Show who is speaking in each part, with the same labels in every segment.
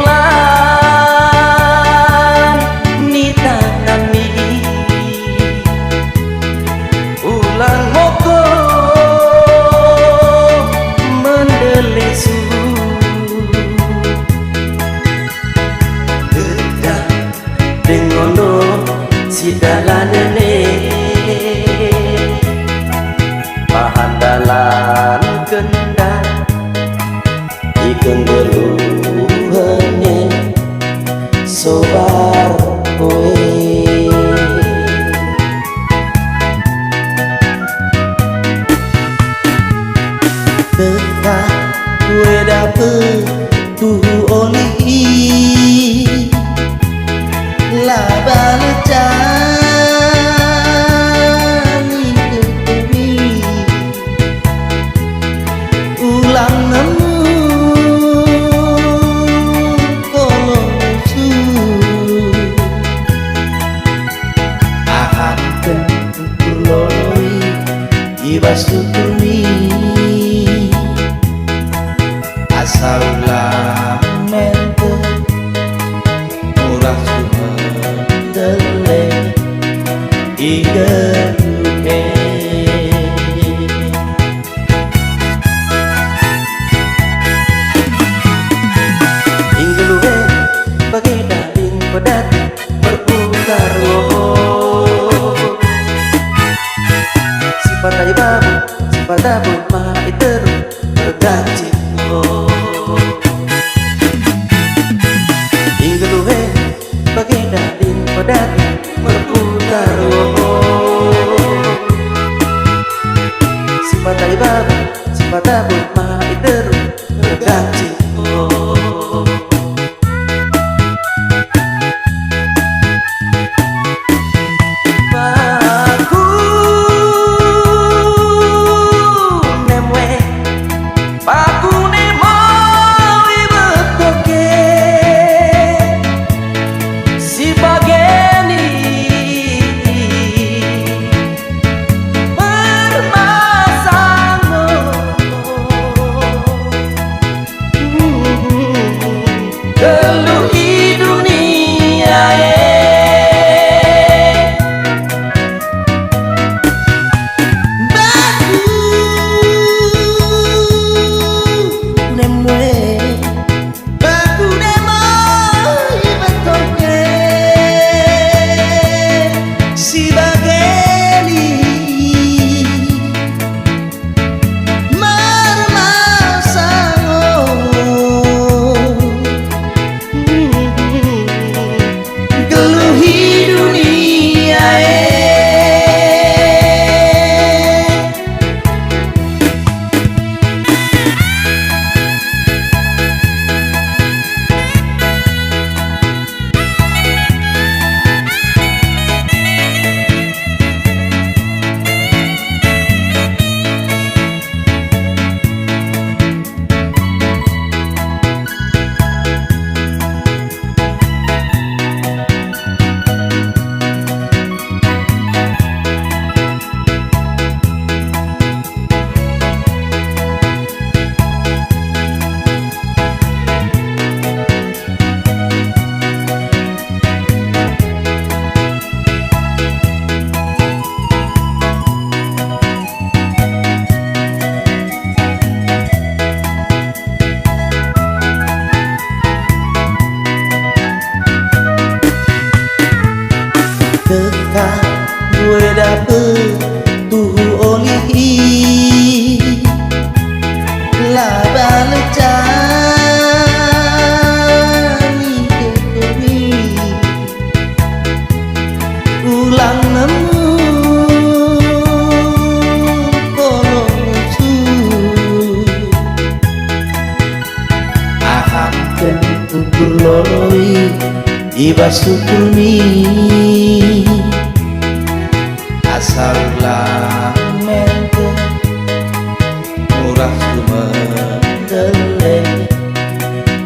Speaker 1: lan nita nami ulang moko mendelesu gedang dengono si dalanene pahandalan kendang ikeng geluhene sobar kowe teka kowe dapet tuhu oli la balecani ketewi ulang nemu kolosu ahan kuloi ibas tutuni asal mente murah sumendele igeluhe inggeluhe bagai daring pedati berputar sifat tadi babu sifat tabu maha iteru bergaji inggeluhe bagai daring pedati berputar sifat tadi babu sifat tabu maha iteru bergaji gue dapet tuhu oli la balecani ketewi ulang nemu kolosu ahan kuloi ibas tutuni asal mente murah sumendele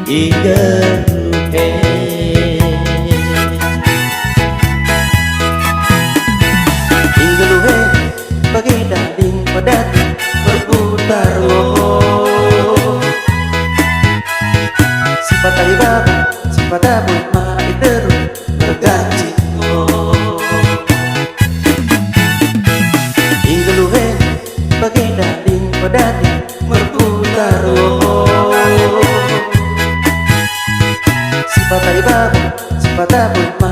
Speaker 1: igeluhe inggeluhe bagai daring pedati berputar sifat tadi babu pada buat ma iteru berganti Inggeluhen bagai daling padati berputar si patai babu si pada buat